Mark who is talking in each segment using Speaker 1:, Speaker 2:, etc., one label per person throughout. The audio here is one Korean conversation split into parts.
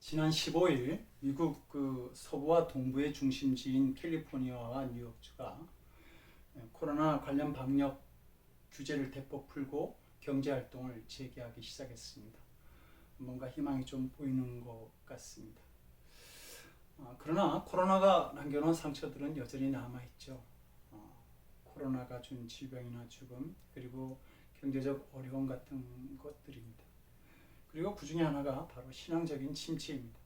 Speaker 1: 지난 15일 미국 서부와 동부의 중심지인 캘리포니아와 뉴욕주가 코로나 관련 방역 규제를 대폭 풀고 경제 활동을 재개하기 시작했습니다. 뭔가 희망이 좀 보이는 것 같습니다. 그러나 코로나가 남겨놓은 상처들은 여전히 남아있죠. 코로나가 준 질병이나 죽음, 그리고 경제적 어려움 같은 것들입니다. 그리고 그 중에 하나가 바로 신앙적인 침체입니다.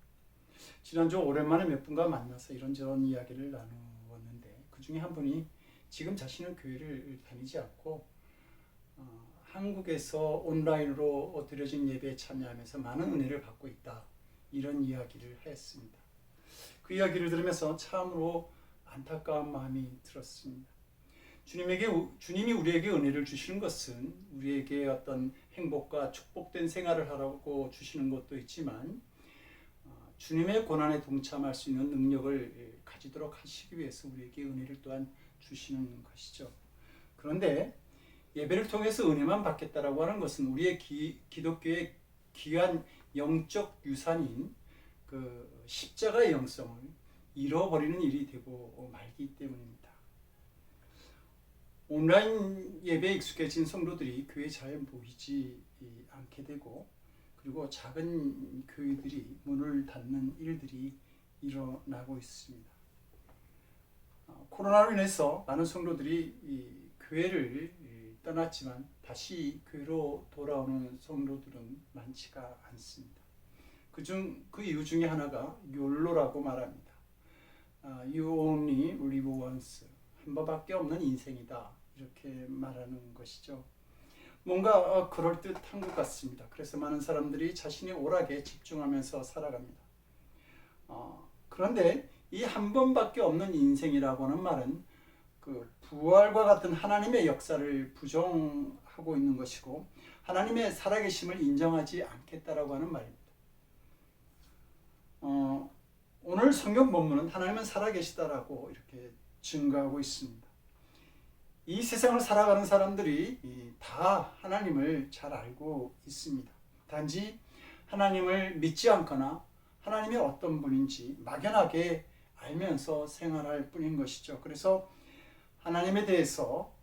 Speaker 1: 지난주 오랜만에 몇 분과 만나서 이런저런 이야기를 나누었는데 그 중에 한 분이 지금 자신은 교회를 다니지 않고 한국에서 온라인으로 드려진 예배에 참여하면서 많은 은혜를 받고 있다, 이런 이야기를 했습니다. 그 이야기를 들으면서 참으로 안타까운 마음이 들었습니다. 주님이 우리에게 은혜를 주시는 것은 우리에게 어떤 행복과 축복된 생활을 하라고 주시는 것도 있지만 주님의 고난에 동참할 수 있는 능력을 가지도록 하시기 위해서 우리에게 은혜를 또한 주시는 것이죠. 그런데 예배를 통해서 은혜만 받겠다라고 하는 것은 우리의 기독교의 귀한 영적 유산인 그 십자가의 영성을 잃어버리는 일이 되고 말기 때문입니다. 온라인 예배에 익숙해진 성도들이 교회에 잘 모이지 않게 되고, 그리고 작은 교회들이 문을 닫는 일들이 일어나고 있습니다. 코로나로 인해서 많은 성도들이 교회를 떠났지만 다시 교회로 돌아오는 성도들은 많지가 않습니다. 그 이유 중에 하나가 욜로라고 말합니다. You only live once. 한 번밖에 없는 인생이다, 이렇게 말하는 것이죠. 뭔가 그럴듯한 것 같습니다. 그래서 많은 사람들이 자신의 오락에 집중하면서 살아갑니다. 그런데 이 한 번밖에 없는 인생이라고는 말은 그 부활과 같은 하나님의 역사를 부정하고 있는 것이고 하나님의 살아계심을 인정하지 않겠다라고 하는 말입니다. 오늘 성경 본문은 하나님은 살아계시다라고 이렇게 증거하고 있습니다. 이 세상을 살아가는 사람들이 다 하나님을 잘 알고 있습니다. 단지 하나님을 믿지 않거나 하나님이 어떤 분인지 막연하게 알면서 생활할 뿐인 것이죠. 그래서 하나님에 대해서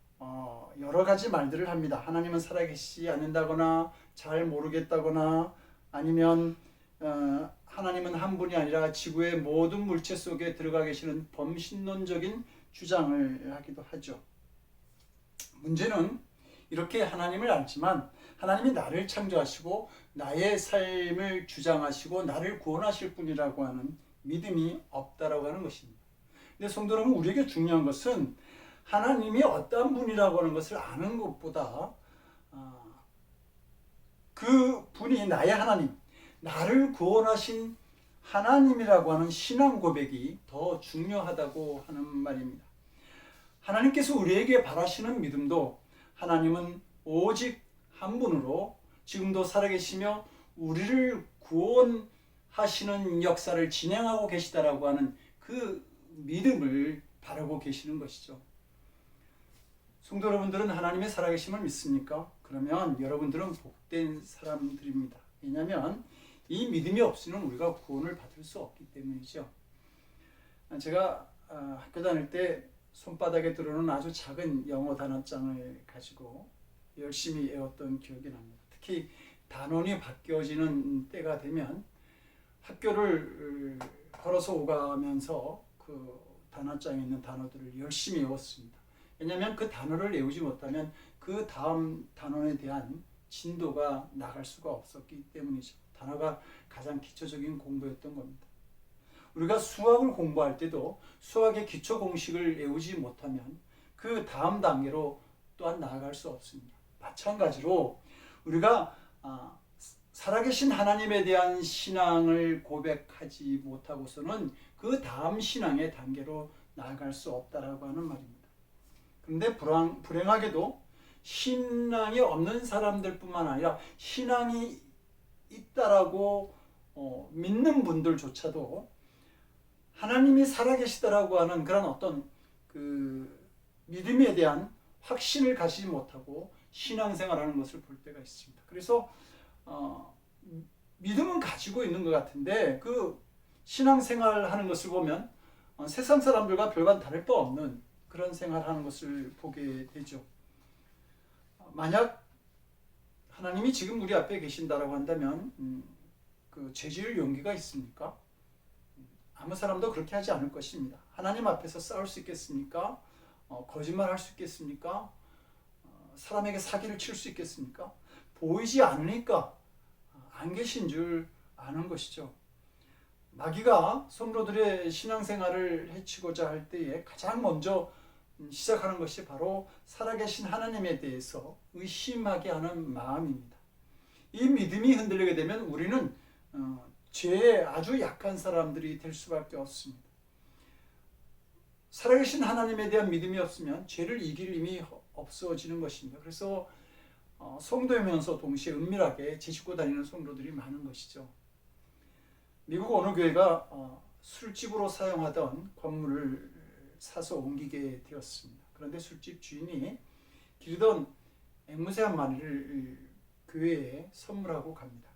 Speaker 1: 여러 가지 말들을 합니다. 하나님은 살아계시지 않는다거나 잘 모르겠다거나 아니면 하나님은 한 분이 아니라 지구의 모든 물체 속에 들어가 계시는 범신론적인 주장을 하기도 하죠. 문제는 이렇게 하나님을 알지만 하나님이 나를 창조하시고 나의 삶을 주장하시고 나를 구원하실 분이라고 하는 믿음이 없다라고 하는 것입니다. 근데 성도 여러분, 우리에게 중요한 것은 하나님이 어떠한 분이라고 하는 것을 아는 것보다 그 분이 나의 하나님, 나를 구원하신 하나님이라고 하는 신앙 고백이 더 중요하다고 하는 말입니다. 하나님께서 우리에게 바라시는 믿음도 하나님은 오직 한 분으로 지금도 살아계시며 우리를 구원하시는 역사를 진행하고 계시다라고 하는 그 믿음을 바라고 계시는 것이죠. 성도 여러분들은 하나님의 살아계심을 믿습니까? 그러면 여러분들은 복된 사람들입니다. 왜냐하면 이 믿음이 없이는 우리가 구원을 받을 수 없기 때문이죠. 제가 학교 다닐 때 손바닥에 들어오는 아주 작은 영어 단어장을 가지고 열심히 외웠던 기억이 납니다. 특히 단원이 바뀌어지는 때가 되면 학교를 걸어서 오가면서 그 단어장에 있는 단어들을 열심히 외웠습니다. 왜냐하면 그 단어를 외우지 못하면 그 다음 단원에 대한 진도가 나갈 수가 없었기 때문이죠. 단어가 가장 기초적인 공부였던 겁니다. 우리가 수학을 공부할 때도 수학의 기초 공식을 외우지 못하면 그 다음 단계로 또한 나아갈 수 없습니다. 마찬가지로 우리가 살아계신 하나님에 대한 신앙을 고백하지 못하고서는 그 다음 신앙의 단계로 나아갈 수 없다라고 하는 말입니다. 그런데 불행하게도 신앙이 없는 사람들뿐만 아니라 신앙이 있다라고 믿는 분들조차도 하나님이 살아계시다라고 하는 그런 어떤 그 믿음에 대한 확신을 가지지 못하고 신앙생활하는 것을 볼 때가 있습니다. 그래서 믿음은 가지고 있는 것 같은데 그 신앙생활 하는 것을 보면 세상 사람들과 별반 다를 바 없는 그런 생활하는 것을 보게 되죠. 만약 하나님이 지금 우리 앞에 계신다라고 한다면 그 죄지을 용기가 있습니까? 아무 사람도 그렇게 하지 않을 것입니다. 하나님 앞에서 싸울 수 있겠습니까? 거짓말할 수 있겠습니까? 사람에게 사기를 칠 수 있겠습니까? 보이지 않으니까 안 계신 줄 아는 것이죠. 마귀가 성도들의 신앙생활을 해치고자 할 때에 가장 먼저 시작하는 것이 바로 살아계신 하나님에 대해서 의심하게 하는 마음입니다. 이 믿음이 흔들리게 되면 우리는 죄에 아주 약한 사람들이 될 수밖에 없습니다. 살아계신 하나님에 대한 믿음이 없으면 죄를 이길 힘이 없어지는 것입니다. 그래서 성도이면서 동시에 은밀하게 지키고 다니는 성도들이 많은 것이죠. 미국 어느 교회가 술집으로 사용하던 건물을 사서 옮기게 되었습니다. 그런데 술집 주인이 기르던 앵무새 한 마리를 교회에 선물하고 갑니다.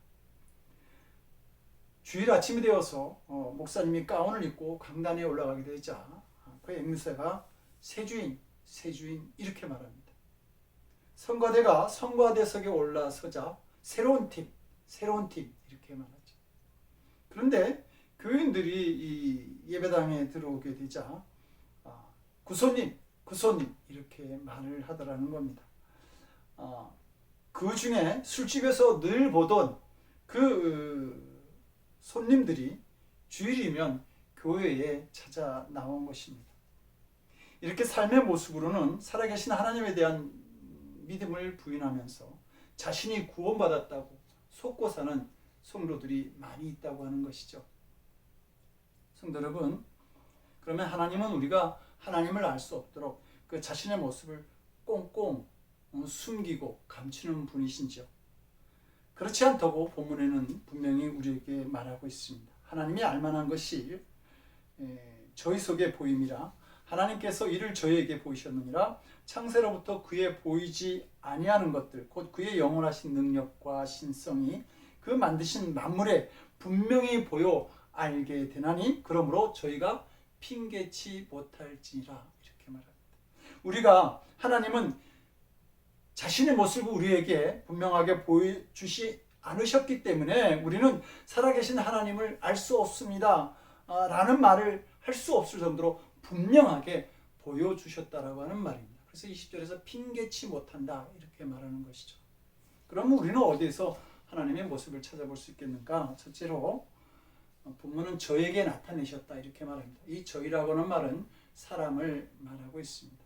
Speaker 1: 주일 아침이 되어서 목사님이 가운을 입고 강단에 올라가게 되자 그 앵무새가 세주인 이렇게 말합니다. 성가대가 성가대석에 올라서자 새로운 팀 이렇게 말하죠. 그런데 교인들이 이 예배당에 들어오게 되자 구소님 이렇게 말을 하더라는 겁니다. 그 중에 술집에서 늘 보던 그 손님들이 주일이면 교회에 찾아 나온 것입니다. 이렇게 삶의 모습으로는 살아계신 하나님에 대한 믿음을 부인하면서 자신이 구원받았다고 속고 사는 성도들이 많이 있다고 하는 것이죠. 성도 여러분, 그러면 하나님은 우리가 하나님을 알 수 없도록 그 자신의 모습을 꽁꽁 숨기고 감추는 분이신지요? 그렇지 않다고 본문에는 분명히 우리에게 말하고 있습니다. 하나님이 알만한 것이 저희 속에 보임이라 하나님께서 이를 저희에게 보이셨느니라. 창세로부터 그의 보이지 아니하는 것들 곧 그의 영원하신 능력과 신성이 그 만드신 만물에 분명히 보여 알게 되나니 그러므로 저희가 핑계치 못할지라 이렇게 말합니다. 우리가 하나님은 자신의 모습을 우리에게 분명하게 보여주시 않으셨기 때문에 우리는 살아계신 하나님을 알 수 없습니다 라는 말을 할 수 없을 정도로 분명하게 보여주셨다라고 하는 말입니다. 그래서 20절에서 핑계치 못한다 이렇게 말하는 것이죠. 그러면 우리는 어디에서 하나님의 모습을 찾아볼 수 있겠는가? 첫째로 본문은 저에게 나타내셨다 이렇게 말합니다. 이 저희라고 하는 말은 사람을 말하고 있습니다.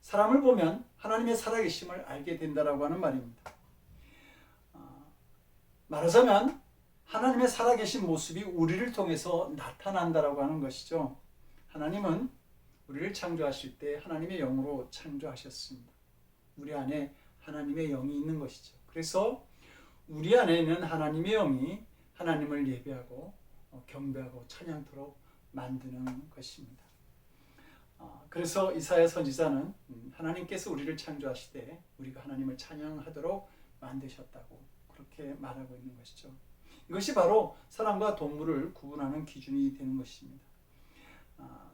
Speaker 1: 사람을 보면 하나님의 살아계심을 알게 된다라고 하는 말입니다. 말하자면 하나님의 살아계신 모습이 우리를 통해서 나타난다라고 하는 것이죠. 하나님은 우리를 창조하실 때 하나님의 영으로 창조하셨습니다. 우리 안에 하나님의 영이 있는 것이죠. 그래서 우리 안에 있는 하나님의 영이 하나님을 예배하고 경배하고 찬양토록 만드는 것입니다. 그래서 이사야 선지자는 하나님께서 우리를 창조하실 때 우리가 하나님을 찬양하도록 만드셨다고 그렇게 말하고 있는 것이죠. 이것이 바로 사람과 동물을 구분하는 기준이 되는 것입니다.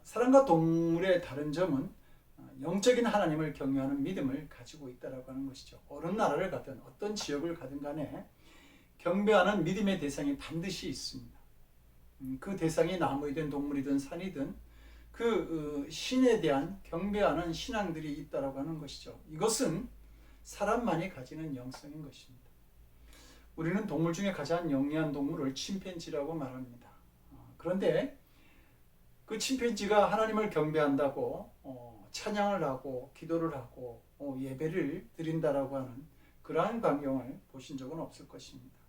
Speaker 1: 사람과 동물의 다른 점은 영적인 하나님을 경외하는 믿음을 가지고 있다고 하는 것이죠. 어느 나라를 가든 어떤 지역을 가든 간에 경배하는 믿음의 대상이 반드시 있습니다. 그 대상이 나무이든 동물이든 산이든 그 신에 대한 경배하는 신앙들이 있다고 하는 것이죠. 이것은 사람만이 가지는 영성인 것입니다. 우리는 동물 중에 가장 영리한 동물을 침팬지라고 말합니다. 그런데 그 침팬지가 하나님을 경배한다고 찬양을 하고 기도를 하고 예배를 드린다라고 하는 그러한 광경을 보신 적은 없을 것입니다.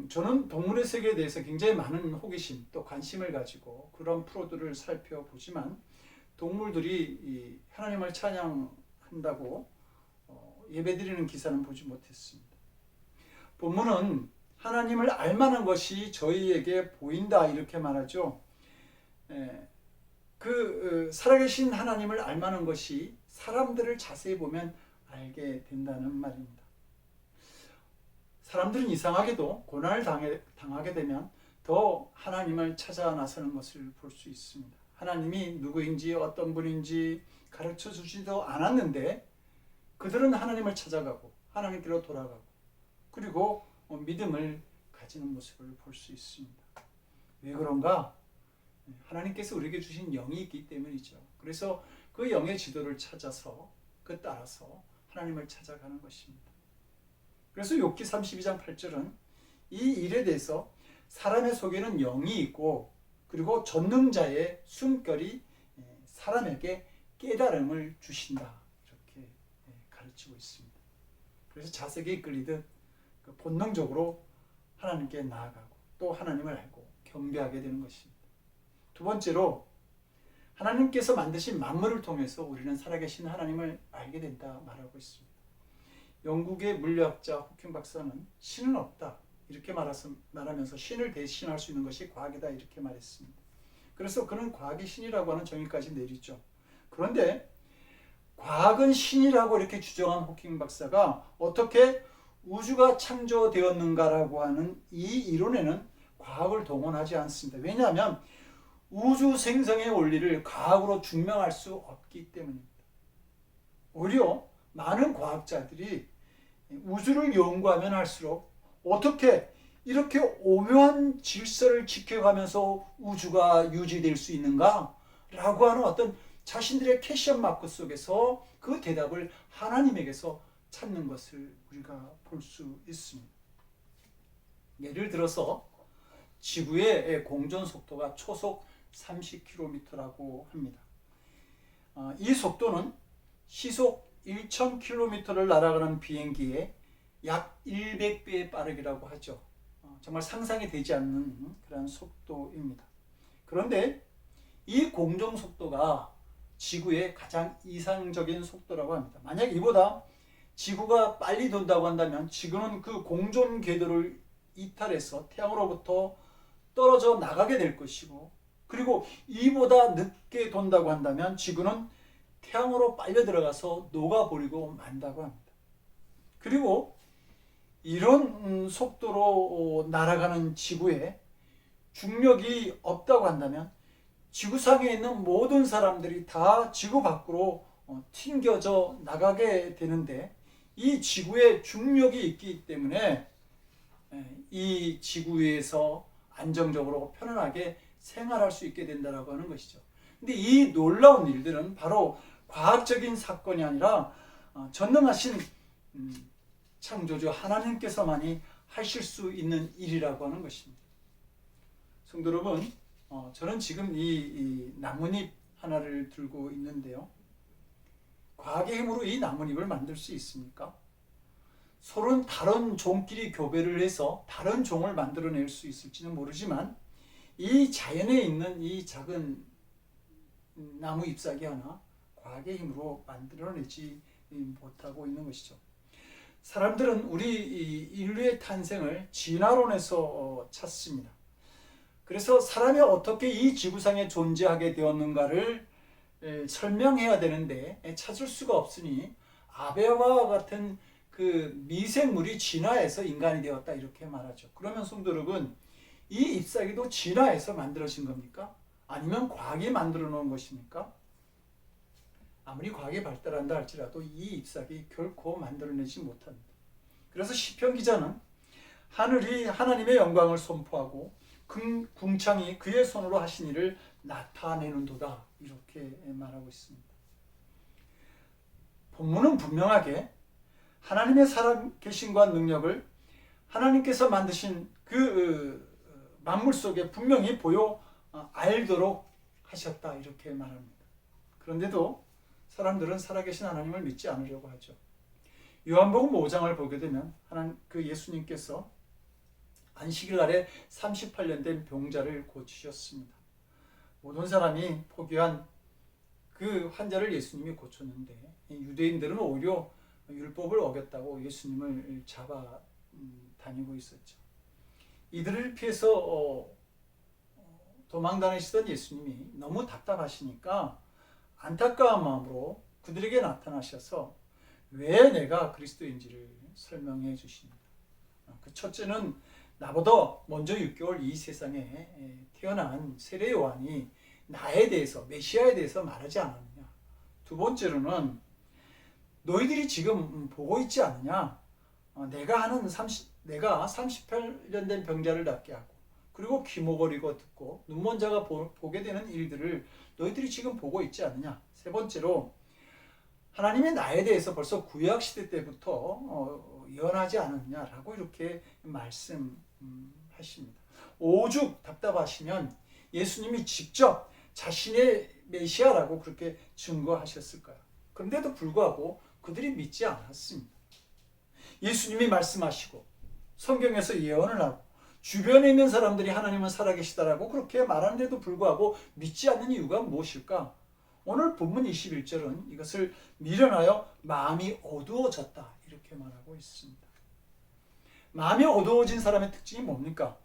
Speaker 1: 저는 동물의 세계에 대해서 굉장히 많은 호기심 또 관심을 가지고 그런 프로들을 살펴보지만 동물들이 하나님을 찬양한다고 예배드리는 기사는 보지 못했습니다. 본문은 하나님을 알만한 것이 저희에게 보인다 이렇게 말하죠. 살아계신 하나님을 알만한 것이 사람들을 자세히 보면 알게 된다는 말입니다. 사람들은 이상하게도 고난을 당하게 되면 더 하나님을 찾아 나서는 것을 볼 수 있습니다. 하나님이 누구인지 어떤 분인지 가르쳐 주지도 않았는데 그들은 하나님을 찾아가고 하나님께로 돌아가고 그리고 믿음을 가지는 모습을 볼 수 있습니다. 왜 그런가? 하나님께서 우리에게 주신 영이 있기 때문이죠. 그래서 그 영의 지도를 찾아서 그 따라서 하나님을 찾아가는 것입니다. 그래서 욥기 32장 8절은 이 일에 대해서 사람의 속에는 영이 있고 그리고 전능자의 숨결이 사람에게 깨달음을 주신다 이렇게 가르치고 있습니다. 그래서 자석에 이끌리듯 본능적으로 하나님께 나아가고 또 하나님을 알고 경배하게 되는 것입니다. 두 번째로 하나님께서 만드신 만물을 통해서 우리는 살아계신 하나님을 알게 된다 말하고 있습니다. 영국의 물리학자 호킹 박사는 신은 없다 이렇게 말하면서 신을 대신할 수 있는 것이 과학이다 이렇게 말했습니다. 그래서 그는 과학이 신이라고 하는 정의까지 내리죠. 그런데 과학은 신이라고 이렇게 주장한 호킹 박사가 어떻게 우주가 창조되었는가라고 하는 이 이론에는 과학을 동원하지 않습니다. 왜냐하면 우주 생성의 원리를 과학으로 증명할 수 없기 때문입니다. 오히려 많은 과학자들이 우주를 연구하면 할수록 어떻게 이렇게 오묘한 질서를 지켜가면서 우주가 유지될 수 있는가? 라고 하는 어떤 자신들의 퀘션 마크 속에서 그 대답을 하나님에게서 찾는 것을 우리가 볼 수 있습니다. 예를 들어서 지구의 공전 속도가 초속 30km라고 합니다. 이 속도는 시속 1000km를 날아가는 비행기의 약 100배의 빠르기라고 하죠. 정말 상상이 되지 않는 그런 속도입니다. 그런데 이 공정 속도가 지구의 가장 이상적인 속도라고 합니다. 만약 이보다 지구가 빨리 돈다고 한다면 지구는 그 공전 궤도를 이탈해서 태양으로부터 떨어져 나가게 될 것이고 그리고 이보다 늦게 돈다고 한다면 지구는 태양으로 빨려 들어가서 녹아버리고 만다고 합니다. 그리고 이런 속도로 날아가는 지구에 중력이 없다고 한다면 지구상에 있는 모든 사람들이 다 지구 밖으로 튕겨져 나가게 되는데 이 지구에 중력이 있기 때문에 이 지구에서 안정적으로 편안하게 생활할 수 있게 된다고 하는 것이죠. 근데 이 놀라운 일들은 바로 과학적인 사건이 아니라 전능하신 창조주 하나님께서만이 하실 수 있는 일이라고 하는 것입니다. 성도 여러분, 저는 지금 이 나뭇잎 하나를 들고 있는데요. 과학의 힘으로 이 나뭇잎을 만들 수 있습니까? 서로는 다른 종끼리 교배를 해서 다른 종을 만들어낼 수 있을지는 모르지만 이 자연에 있는 이 작은 나무 잎사귀 하나 과학의 힘으로 만들어내지 못하고 있는 것이죠. 사람들은 우리 인류의 탄생을 진화론에서 찾습니다. 그래서 사람이 어떻게 이 지구상에 존재하게 되었는가를 설명해야 되는데 찾을 수가 없으니 아베와 같은 그 미생물이 진화해서 인간이 되었다 이렇게 말하죠. 그러면 성도 여러분, 이 잎사귀도 진화해서 만들어진 겁니까? 아니면 과학이 만들어 놓은 것입니까? 아무리 과학이 발달한다 할지라도 이 잎사귀 결코 만들어내지 못합니다. 그래서 시편 기자는 하늘이 하나님의 영광을 선포하고 궁창이 그의 손으로 하신 일을 나타내는도다 이렇게 말하고 있습니다. 본문은 분명하게 하나님의 살아계심과 능력을 하나님께서 만드신 그 만물 속에 분명히 보여 알도록 하셨다 이렇게 말합니다. 그런데도 사람들은 살아계신 하나님을 믿지 않으려고 하죠. 요한복음 5장을 보게 되면 그 예수님께서 안식일 날에 38년 된 병자를 고치셨습니다. 모든 사람이 포기한 그 환자를 예수님이 고쳤는데 유대인들은 오히려 율법을 어겼다고 예수님을 잡아 다니고 있었죠. 이들을 피해서 도망 다니시던 예수님이 너무 답답하시니까 안타까운 마음으로 그들에게 나타나셔서 왜 내가 그리스도인지를 설명해 주십니다. 그 첫째는 나보다 먼저 6개월 이 세상에 태어난 세례 요한이 나에 대해서, 메시아에 대해서 말하지 않았느냐. 두 번째로는 너희들이 지금 보고 있지 않느냐. 내가 38년 된 병자를 낫게 하고, 그리고 귀머거리고 듣고 눈먼 자가 보게 되는 일들을 너희들이 지금 보고 있지 않느냐. 세 번째로 하나님의 나에 대해서 벌써 구약 시대 때부터 예언하지 않았냐라고 이렇게 말씀하십니다. 오죽 답답하시면 예수님이 직접 자신의 메시아라고 그렇게 증거하셨을까요? 그런데도 불구하고 그들이 믿지 않았습니다. 예수님이 말씀하시고 성경에서 예언을 하고 주변에 있는 사람들이 하나님은 살아계시다라고 그렇게 말하는데도 불구하고 믿지 않는 이유가 무엇일까? 오늘 본문 21절은 이것을 미련하여 마음이 어두워졌다 이렇게 말하고 있습니다. 마음이 어두워진 사람의 특징이 뭡니까?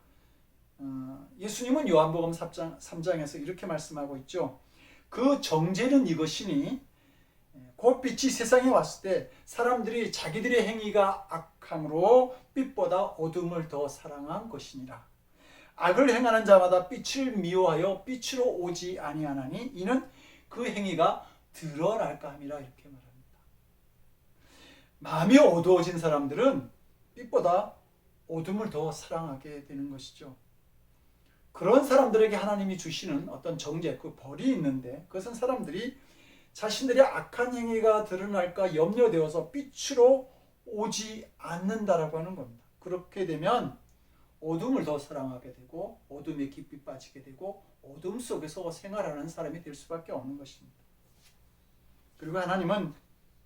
Speaker 1: 예수님은 요한복음 3장에서 이렇게 말씀하고 있죠. 그 정죄는 이것이니 곧 빛이 세상에 왔을 때 사람들이 자기들의 행위가 악함으로 빛보다 어둠을 더 사랑한 것이니라. 악을 행하는 자마다 빛을 미워하여 빛으로 오지 아니하나니 이는 그 행위가 드러날까 함이라 이렇게 말합니다. 마음이 어두워진 사람들은 빛보다 어둠을 더 사랑하게 되는 것이죠. 그런 사람들에게 하나님이 주시는 어떤 정죄, 그 벌이 있는데 그것은 사람들이 자신들의 악한 행위가 드러날까 염려되어서 빛으로 오지 않는다라고 하는 겁니다. 그렇게 되면 어둠을 더 사랑하게 되고 어둠에 깊이 빠지게 되고 어둠 속에서 생활하는 사람이 될 수밖에 없는 것입니다. 그리고 하나님은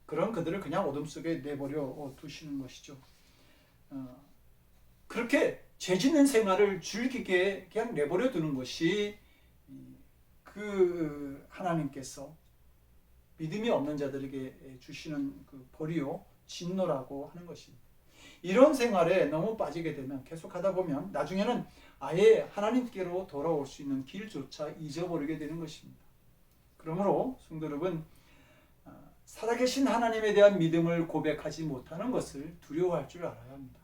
Speaker 1: 그런 그들을 그냥 어둠 속에 내버려 두시는 것이죠. 그렇게 죄 짓는 생활을 즐기게 그냥 내버려 두는 것이 그 하나님께서 믿음이 없는 자들에게 주시는 그 벌이요 진노라고 하는 것입니다. 이런 생활에 너무 빠지게 되면 계속 하다 보면 나중에는 아예 하나님께로 돌아올 수 있는 길조차 잊어버리게 되는 것입니다. 그러므로 성도 여러분, 살아계신 하나님에 대한 믿음을 고백하지 못하는 것을 두려워할 줄 알아야 합니다.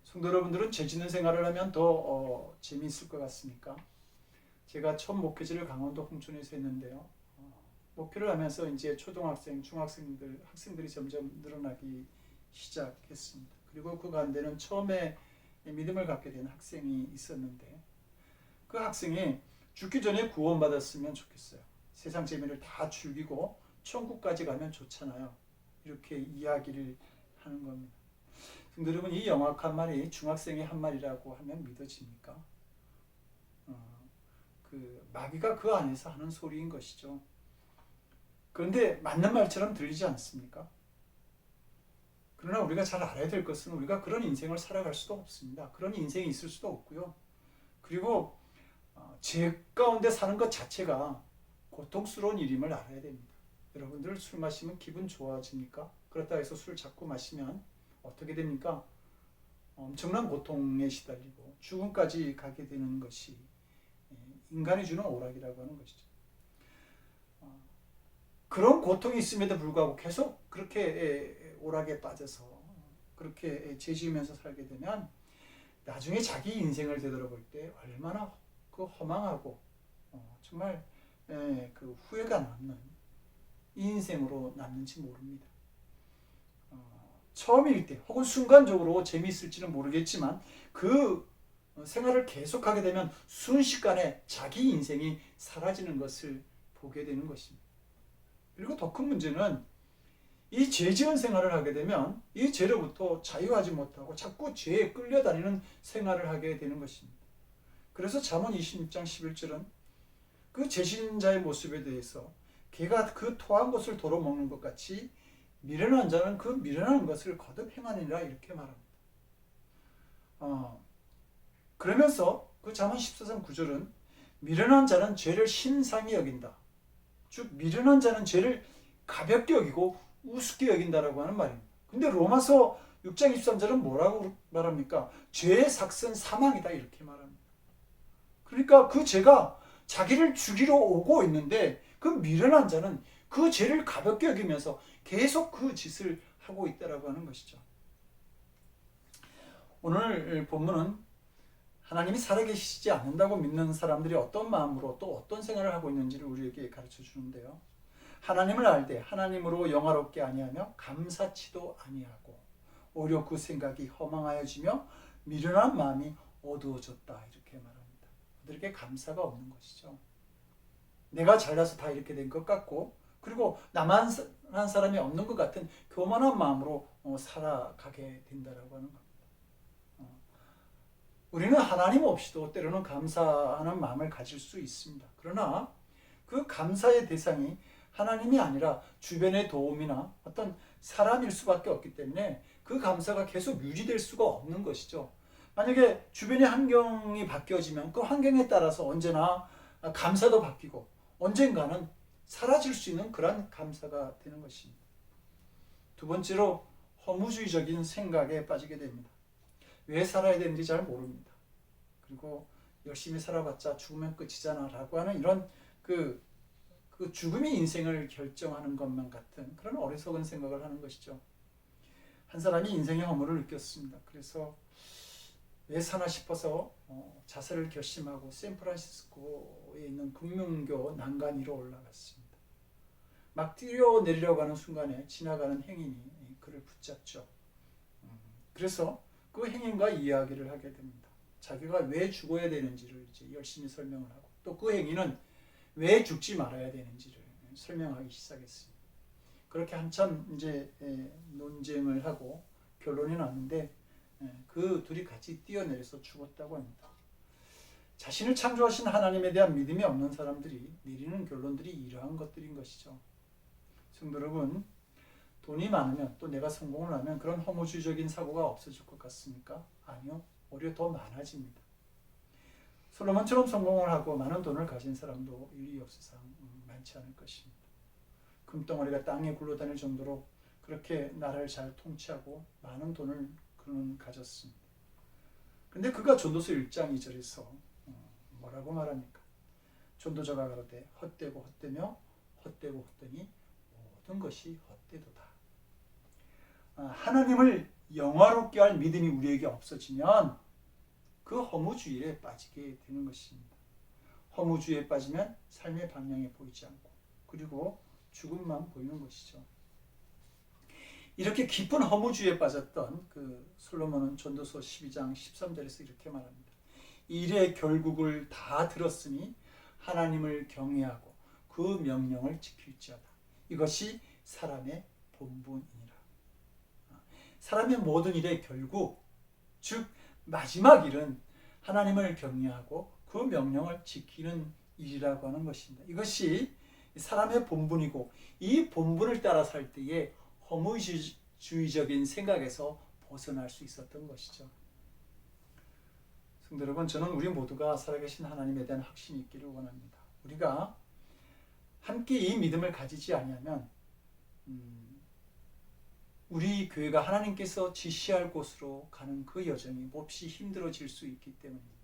Speaker 1: 성도 여러분들은 죄 짓는 생활을 하면 더 재미있을 것 같습니까? 제가 첫 목회지를 강원도 홍천에서 했는데요. 목회를 하면서 이제 초등학생, 중학생들, 학생들이 점점 늘어나기 시작했습니다. 그리고 그 가운데는 처음에 믿음을 갖게 된 학생이 있었는데 그 학생이 죽기 전에 구원받았으면 좋겠어요. 세상 재미를 다 즐기고 천국까지 가면 좋잖아요. 이렇게 이야기를 하는 겁니다. 근데 여러분, 이 영악한 말이 중학생의 한 말이라고 하면 믿어집니까? 그 마귀가 그 안에서 하는 소리인 것이죠. 그런데 맞는 말처럼 들리지 않습니까? 그러나 우리가 잘 알아야 될 것은 우리가 그런 인생을 살아갈 수도 없습니다. 그런 인생이 있을 수도 없고요. 그리고 죄 가운데 사는 것 자체가 고통스러운 일임을 알아야 됩니다. 여러분들 술 마시면 기분 좋아집니까? 그렇다 해서 술 자꾸 마시면 어떻게 됩니까? 엄청난 고통에 시달리고 죽음까지 가게 되는 것이 인간이 주는 오락이라고 하는 것이죠. 그런 고통이 있음에도 불구하고 계속 그렇게 오락에 빠져서 그렇게 죄 지으면서 살게 되면 나중에 자기 인생을 되돌아볼 때 얼마나 그 허망하고 정말 그 후회가 남는 이 인생으로 남는지 모릅니다. 처음일 때 혹은 순간적으로 재미있을지는 모르겠지만 그 생활을 계속하게 되면 순식간에 자기 인생이 사라지는 것을 보게 되는 것입니다. 그리고 더 큰 문제는 이 죄 지은 생활을 하게 되면 이 죄로부터 자유하지 못하고 자꾸 죄에 끌려다니는 생활을 하게 되는 것입니다. 그래서 잠언 26장 11절은 그 죄신자의 모습에 대해서 개가 그 토한 것을 도로 먹는 것 같이 미련한 자는 그 미련한 것을 거듭 행하니라 이렇게 말합니다. 그러면서 그 잠언 14장 9절은 미련한 자는 죄를 심상히 여긴다. 즉 미련한 자는 죄를 가볍게 여기고 우습게 여긴다라고 하는 말입니다. 근데 로마서 6장 23절은 뭐라고 말합니까? 죄의 삭은 사망이다 이렇게 말합니다. 그러니까 그 죄가 자기를 죽이러 오고 있는데 그 미련한 자는 그 죄를 가볍게 여기면서 계속 그 짓을 하고 있다라고 하는 것이죠. 오늘 본문은 하나님이 살아계시지 않는다고 믿는 사람들이 어떤 마음으로 또 어떤 생활을 하고 있는지를 우리에게 가르쳐 주는데요. 하나님을 알되 하나님으로 영화롭게 아니하며 감사치도 아니하고 오히려 그 생각이 허망하여지며 미련한 마음이 어두워졌다, 이렇게 말합니다. 그들에게 감사가 없는 것이죠. 내가 잘나서 다 이렇게 된 것 같고, 그리고 나만 한 사람이 없는 것 같은 교만한 마음으로 살아가게 된다라고 하는 겁니다. 우리는 하나님 없이도 때로는 감사하는 마음을 가질 수 있습니다. 그러나 그 감사의 대상이 하나님이 아니라 주변의 도움이나 어떤 사람일 수밖에 없기 때문에 그 감사가 계속 유지될 수가 없는 것이죠. 만약에 주변의 환경이 바뀌어지면 그 환경에 따라서 언제나 감사도 바뀌고 언젠가는 사라질 수 있는 그런 감사가 되는 것입니다. 두 번째로 허무주의적인 생각에 빠지게 됩니다. 왜 살아야 되는지 잘 모릅니다. 그리고 열심히 살아봤자 죽으면 끝이잖아 라고 하는 이런 그 죽음이 인생을 결정하는 것만 같은 그런 어리석은 생각을 하는 것이죠. 한 사람이 인생의 허물을 느꼈습니다. 그래서 왜 사나 싶어서 자살을 결심하고 샌프란시스코에 있는 금문교 난간 위로 올라갔습니다. 막 뛰어내리려고 하는 순간에 지나가는 행인이 그를 붙잡죠. 그래서 그 행인과 이야기를 하게 됩니다. 자기가 왜 죽어야 되는지를 이제 열심히 설명을 하고, 또 그 행인은 왜 죽지 말아야 되는지를 설명하기 시작했습니다. 그렇게 한참 이제 논쟁을 하고 결론이 났는데 그 둘이 같이 뛰어내려서 죽었다고 합니다. 자신을 창조하신 하나님에 대한 믿음이 없는 사람들이 내리는 결론들이 이러한 것들인 것이죠. 성도 여러분, 돈이 많으면 또 내가 성공을 하면 그런 허무주의적인 사고가 없어질 것 같습니까? 아니요. 오히려 더 많아집니다. 솔로몬처럼 성공을 하고 많은 돈을 가진 사람도 인류 역사상 많지 않을 것입니다. 금덩어리가 땅에 굴러다닐 정도로 그렇게 나라를 잘 통치하고 많은 돈을 그는 가졌습니다. 그런데 그가 전도서 1장 2절에서 뭐라고 말합니까? 전도자가 가로되 헛되고 헛되며 헛되고 헛되니 모든 것이 헛되도다. 하나님을 영화롭게 할 믿음이 우리에게 없어지면 그 허무주의에 빠지게 되는 것입니다. 허무주의에 빠지면 삶의 방향이 보이지 않고 그리고 죽음만 보이는 것이죠. 이렇게 깊은 허무주의에 빠졌던 그 솔로몬은 전도서 12장 13절에서 이렇게 말합니다. 일의 결국을 다 들었으니 하나님을 경외하고 그 명령을 지킬지어다. 이것이 사람의 본분이니라. 사람의 모든 일의 결국, 즉 마지막 일은 하나님을 경외하고 그 명령을 지키는 일이라고 하는 것입니다. 이것이 사람의 본분이고 이 본분을 따라 살 때에 허무주의적인 생각에서 벗어날 수 있었던 것이죠. 성도 여러분, 저는 우리 모두가 살아계신 하나님에 대한 확신이 있기를 원합니다. 우리가 함께 이 믿음을 가지지 아니하면 우리 교회가 하나님께서 지시할 곳으로 가는 그 여정이 몹시 힘들어질 수 있기 때문입니다.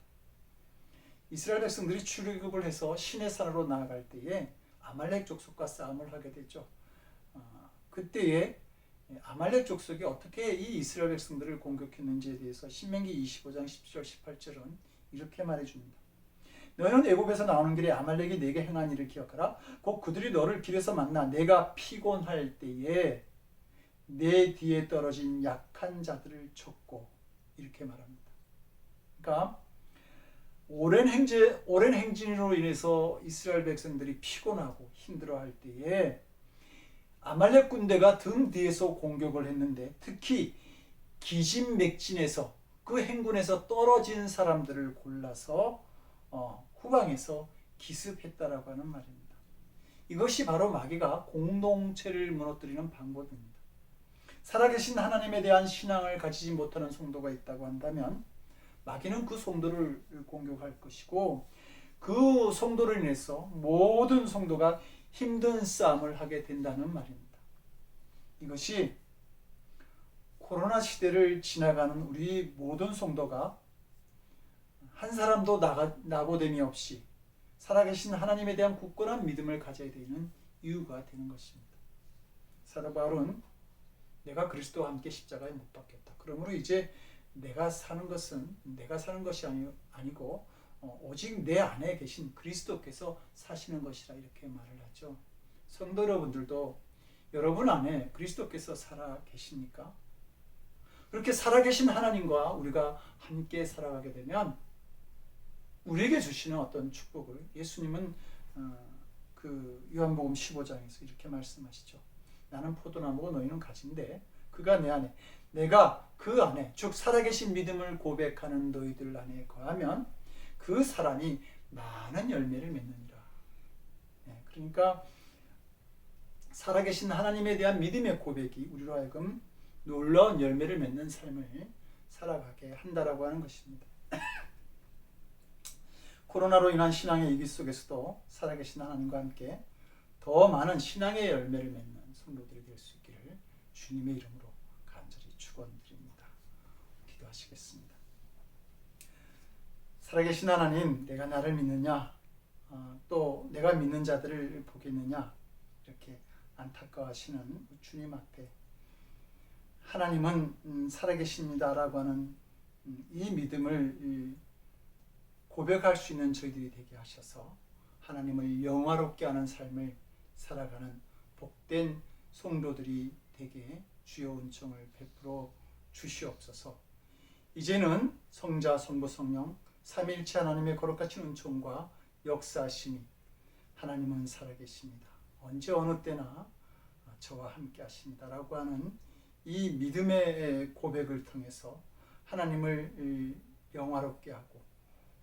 Speaker 1: 이스라엘 백성들이 출애굽을 해서 시내 산으로 나아갈 때에 아말렉 족속과 싸움을 하게 되죠. 그때에 아말렉 족속이 어떻게 이 이스라엘 백성들을 공격했는지에 대해서 신명기 25장 10절 18절은 이렇게 말해줍니다. 너희는 애굽에서 나오는 길에 아말렉이 내게 행한 일을 기억하라. 곧 그들이 너를 길에서 만나 내가 피곤할 때에 내 뒤에 떨어진 약한 자들을 쳤고, 이렇게 말합니다. 그러니까 오랜 행진으로 인해서 이스라엘 백성들이 피곤하고 힘들어할 때에 아말렉 군대가 등 뒤에서 공격을 했는데, 특히 기진맥진에서 그 행군에서 떨어진 사람들을 골라서 후방에서 기습했다라고 하는 말입니다. 이것이 바로 마귀가 공동체를 무너뜨리는 방법입니다. 살아계신 하나님에 대한 신앙을 가지지 못하는 성도가 있다고 한다면 마귀는 그 성도를 공격할 것이고, 그 성도를 인해서 모든 성도가 힘든 싸움을 하게 된다는 말입니다. 이것이 코로나 시대를 지나가는 우리 모든 성도가 한 사람도 낙오됨이 없이 살아계신 하나님에 대한 굳건한 믿음을 가져야 되는 이유가 되는 것입니다. 사도 바울은 내가 그리스도와 함께 십자가에 못 박혔다. 그러므로 이제 내가 사는 것은 내가 사는 것이 아니고 오직 내 안에 계신 그리스도께서 사시는 것이라 이렇게 말을 하죠. 성도 여러분들도 여러분 안에 그리스도께서 살아 계십니까? 그렇게 살아계신 하나님과 우리가 함께 살아가게 되면 우리에게 주시는 어떤 축복을 예수님은 그 요한복음 15장에서 이렇게 말씀하시죠. 나는 포도나무고 너희는 가지인데 그가 내 안에 내가 그 안에 즉 살아계신 믿음을 고백하는 너희들 안에 거하면 그 사람이 많은 열매를 맺느니라. 그러니까 살아계신 하나님에 대한 믿음의 고백이 우리로 하여금 놀라운 열매를 맺는 삶을 살아가게 한다라고 하는 것입니다. 코로나로 인한 신앙의 위기 속에서도 살아계신 하나님과 함께 더 많은 신앙의 열매를 맺는 성도들이 될 수 있기를 주님의 이름으로 간절히 축원드립니다. 기도하시겠습니다. 살아계신 하나님, 내가 나를 믿느냐, 또 내가 믿는 자들을 보겠느냐, 이렇게 안타까워하시는 주님 앞에 하나님은 살아계십니다라고 하는 이 믿음을 고백할 수 있는 저희들이 되게 하셔서 하나님을 영화롭게 하는 삶을 살아가는 복된 성도들이 되게 주여 은총을 베풀어 주시옵소서. 이제는 성자, 성부, 성령 삼위일체 하나님의 거룩하신 은총과 역사하심이 하나님은 살아계십니다. 언제 어느 때나 저와 함께 하십니다라고 하는 이 믿음의 고백을 통해서 하나님을 영화롭게 하고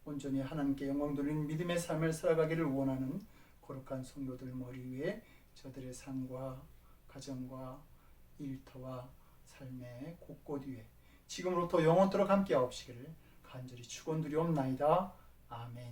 Speaker 1: 온전히 하나님께 영광 돌리는 믿음의 삶을 살아가기를 원하는 거룩한 성도들 머리 위에 저들의 삶과 가정과 일터와 삶의 곳곳 위에 지금으로부터 영원토록 함께 하옵시기를 간절히 축원드리옵나이다. 아멘.